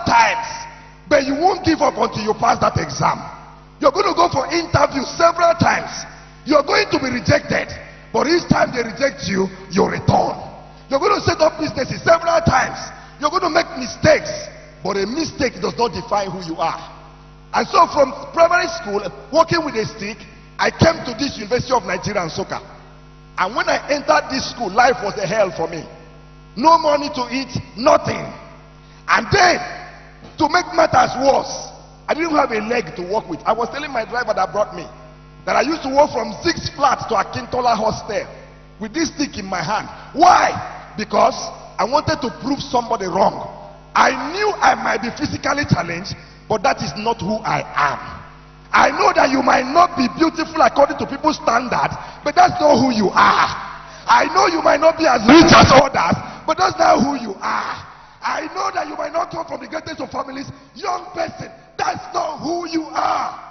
times, but you won't give up until you pass that exam. You're going to go for interviews several times. You're going to be rejected, but each time they reject you, you return. You're going to set up businesses several times. You're going to make mistakes, but a mistake does not define who you are. And so from primary school, working with a stick, I came to this University of Nigeria and Nsukka. And when I entered this school, life was a hell for me. No money to eat, nothing. And then, to make matters worse, I didn't have a leg to walk with. I was telling my driver that brought me that I used to walk from Six Flags to Akintola Hostel with this stick in my hand. Why? Because I wanted to prove somebody wrong. I knew I might be physically challenged, but that is not who I am. I know that you might not be beautiful according to people's standards, but that's not who you are. I know you might not be as rich as others, but that's not who you are. I know that you might not come from the greatest of families. Young person, that's not who you are.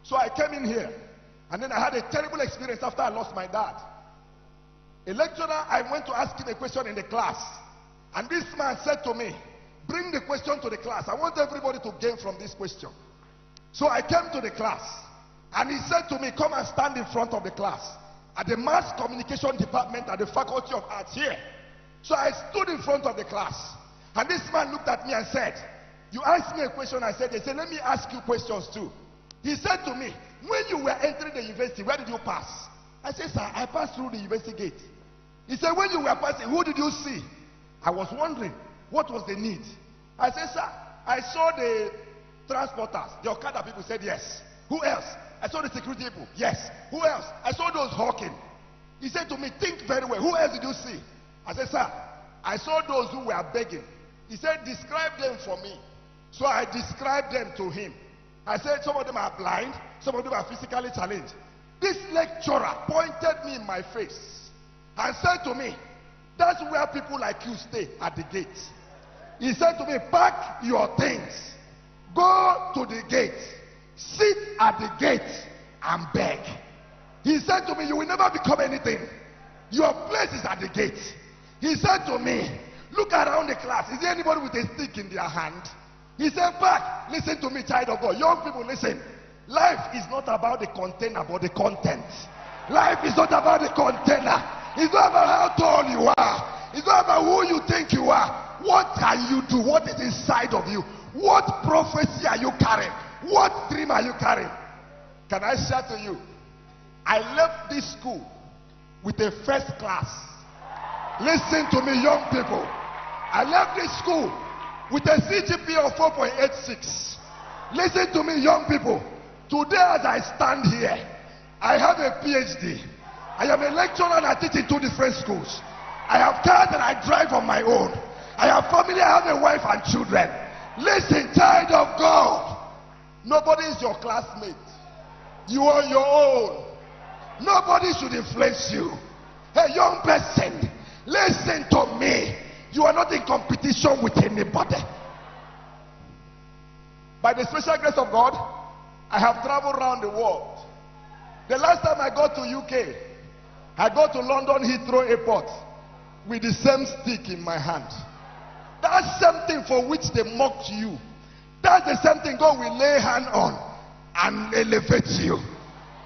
So I came in here, and then I had a terrible experience after I lost my dad. A lecturer, I went to ask him a question in the class, and this man said to me, bring the question to the class. I want everybody to gain from this question. So I came to the class, and he said to me, come and stand in front of the class at the mass communication department at the Faculty of Arts here. So I stood in front of the class, and this man looked at me and said, you asked me a question. I said, let me ask you questions too. He said to me, when you were entering the university, where did you pass? I said, sir, I passed through the university gate. He said, when you were passing, who did you see? I was wondering, what was the need? I said, sir, I saw the transporters, the Okada people. Said yes. Who else? I saw the security people. Yes. Who else? I saw those hawking. He said to me, think very well. Who else did you see? I said, sir, I saw those who were begging. He said, describe them for me. So I described them to him. I said, some of them are blind, some of them are physically challenged. This lecturer pointed me in my face and said to me, that's where people like you stay, at the gate. He said to me, pack your things, go to the gate, sit at the gate and beg. He said to me, you will never become anything. Your place is at the gate. He said to me, look around the class. Is there anybody with a stick in their hand? He said, back. Listen to me, child of God. Young people, listen. Life is not about the container, but the content. Life is not about the container. It's not about how tall you are. It's not about who you think you are. What can you do? What is inside of you? What prophecy are you carrying? What dream are you carrying? Can I share to you? I left this school with a first class. Listen to me, young people. I left this school with a CGPA of 4.86. Listen to me, young people. Today as I stand here, I have a PhD. I am a lecturer and I teach in 2 different schools. I have cars and I drive on my own. I have family, I have a wife and children. Listen, child of God. Nobody is your classmate. You are your own. Nobody should influence you. Hey, young person, listen to me. You are not in competition with anybody. By the special grace of God, I have traveled around the world. The last time I got to UK, I got to London Heathrow Airport with the same stick in my hand. That's something for which they mocked you. That's the same thing God will lay hand on and elevate you.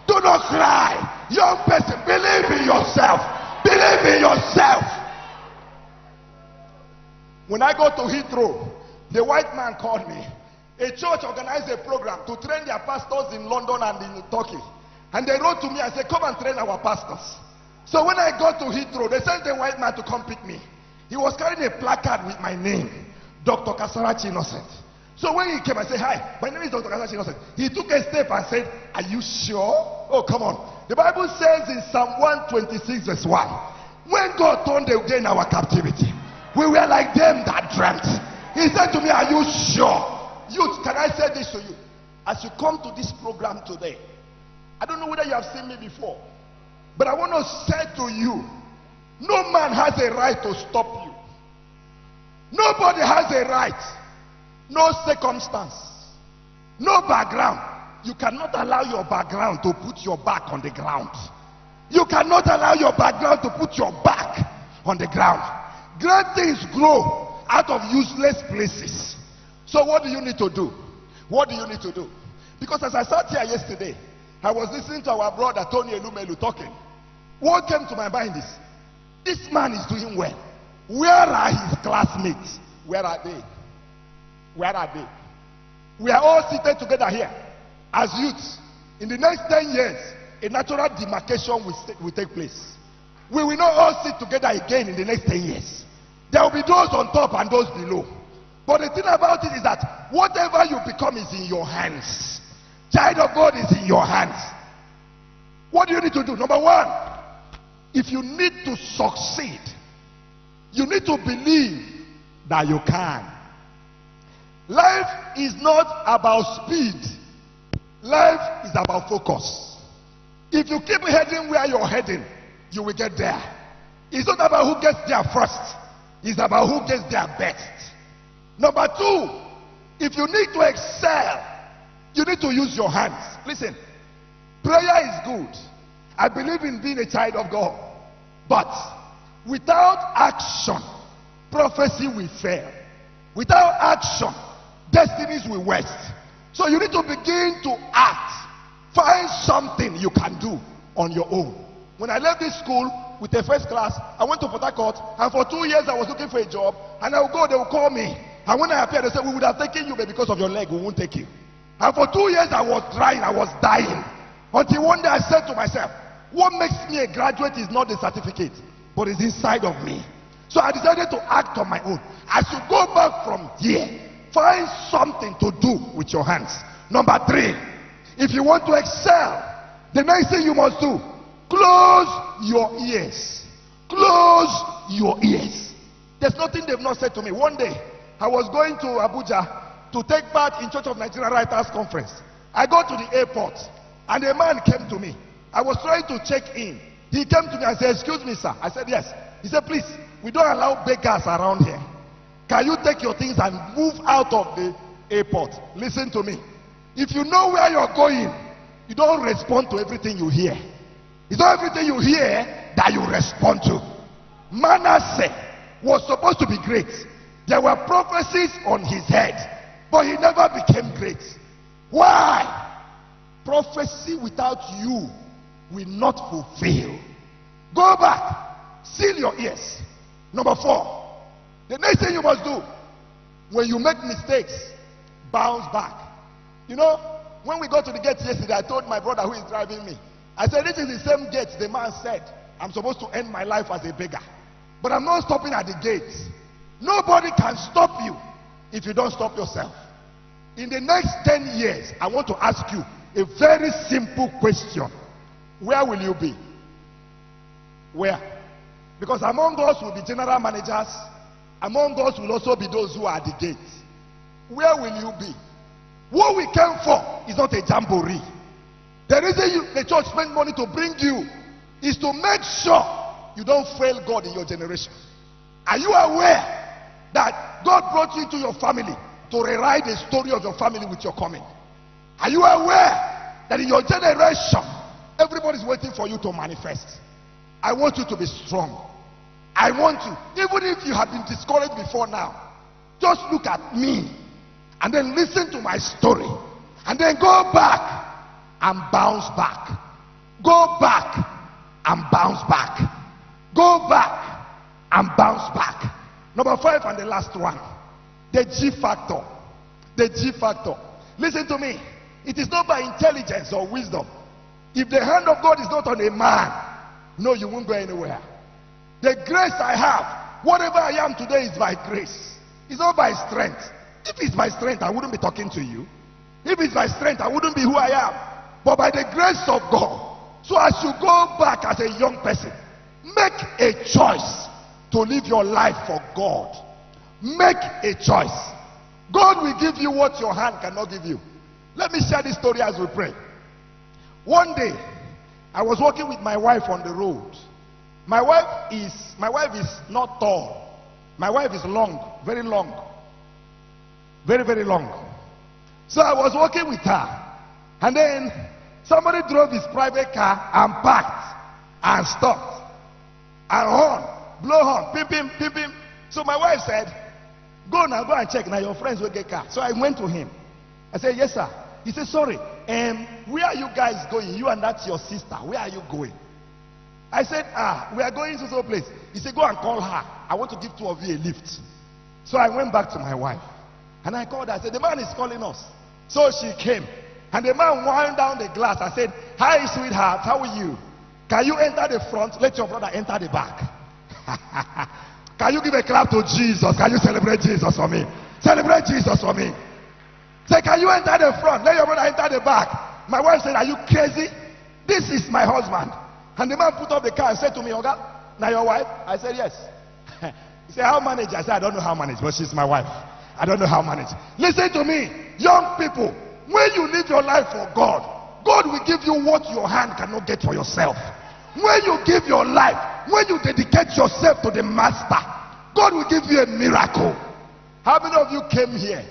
Do not cry. Young person, believe in yourself. Believe in yourself. When I got to Heathrow, the white man called me. A church organized a program to train their pastors in London and in Turkey. And they wrote to me and said, come and train our pastors. So when I got to Heathrow, they sent the white man to come pick me. He was carrying a placard with my name, Dr. Kasarachi Innocent. So when he came, I said, hi, my name is Dr. Kasarachi Innocent. He took a step and said, are you sure? Oh, come on. The Bible says in Psalm 126 verse 1, when God turned again our captivity, we were like them that dreamt. He said to me, are you sure? Youth, can I say this to you? As you come to this program today, I don't know whether you have seen me before, but I want to say to you, no man has a right to stop you. Nobody has a right. No circumstance. No background. You cannot allow your background to put your back on the ground. You cannot allow your background to put your back on the ground. Great things grow out of useless places. So what do you need to do? What do you need to do? Because as I sat here yesterday, I was listening to our brother Tony Elumelu talking. What came to my mind is, this man is doing well. Where are his classmates? Where are they? Where are they? We are all seated together here as youths. In the next 10 years, a natural demarcation will take place. We will not all sit together again in the next 10 years. There will be those on top and those below. But the thing about it is that whatever you become is in your hands. Child of God is in your hands. What do you need to do? Number one, if you need to succeed, you need to believe that you can. Life is not about speed. Life is about focus. If you keep heading where you're heading, you will get there. It's not about who gets there first. It's about who gets there best. Number two, if you need to excel, you need to use your hands. Listen, prayer is good. I believe in being a child of God. But without action, prophecy will fail. Without action, destinies will waste. So you need to begin to act. Find something you can do on your own. When I left this school with a first class, I went to Port Harcourt, and for 2 years I was looking for a job, and I would go, they would call me. And when I appeared, they said, we would have taken you, but because of your leg, we won't take you. And for 2 years I was trying, I was dying. Until one day I said to myself, what makes me a graduate is not the certificate, but it's inside of me. So I decided to act on my own. I should go back from here. Find something to do with your hands. Number three, if you want to excel, the next thing you must do, close your ears. Close your ears. There's nothing they've not said to me. One day, I was going to Abuja to take part in Church of Nigerian Writers Conference. I got to the airport, and a man came to me. I was trying to check in. He came to me and said, excuse me, sir. I said, yes. He said, please, we don't allow beggars around here. Can you take your things and move out of the airport? Listen to me. If you know where you're going, you don't respond to everything you hear. It's not everything you hear that you respond to. Manasseh was supposed to be great. There were prophecies on his head, but he never became great. Why? Prophecy without you will not fulfill. Go back. Seal your ears. Number four, the next thing you must do, when you make mistakes, bounce back. You know, when we got to the gate yesterday, I told my brother who is driving me, I said, this is the same gate the man said I'm supposed to end my life as a beggar. But I'm not stopping at the gates. Nobody can stop you if you don't stop yourself. In the next 10 years, I want to ask you a very simple question. Where will you be? Where? Because among us will be general managers. Among us will also be those who are at the gates. Where will you be? What we came for is not a jamboree. The reason the church spent money to bring you is to make sure you don't fail God in your generation. Are you aware that God brought you into your family to rewrite the story of your family with your coming? Are you aware that in your generation, everybody's waiting for you to manifest? I want you to be strong. I want you, even if you have been discouraged before now, just look at me and then listen to my story and then go back and bounce back. Go back and bounce back. Go back and bounce back. Number five and the last one, the G factor. The G factor. Listen to me. It is not by intelligence or wisdom. If the hand of God is not on a man, no, you won't go anywhere. The grace I have, whatever I am today is by grace. It's not by strength. If it's by strength, I wouldn't be talking to you. If it's by strength, I wouldn't be who I am. But by the grace of God. So as you go back as a young person, make a choice to live your life for God. Make a choice. God will give you what your hand cannot give you. Let me share this story as we pray. One day, I was walking with my wife on the road. My wife is not tall. My wife is long, very long. Very, very long. So I was walking with her. And then somebody drove his private car and parked and stopped. And horn, blow horn, pim, pim, pim, pim. So my wife said, Go now, go and check. Now your friends will get car. So I went to him. I said, yes, sir. He said, sorry. Where are you guys going? You and that's your sister. Where are you going? I said, we are going to some place. He said, go and call her. I want to give two of you a lift. So I went back to my wife. And I called her. I said, the man is calling us. So she came. And the man wound down the glass. I said, hi, sweetheart. How are you? Can you enter the front? Let your brother enter the back. Can you give a clap to Jesus? Can you celebrate Jesus for me? Celebrate Jesus for me. Say, can you enter the front? Let your brother enter the back. My wife said, are you crazy? This is my husband. And the man put up the car and said to me, Oga, now your wife? I said, yes. He said, how manage? I said, I don't know how manage, but she's my wife. I don't know how manage. Listen to me, young people. When you live your life for God, God will give you what your hand cannot get for yourself. When you give your life, when you dedicate yourself to the master, God will give you a miracle. How many of you came here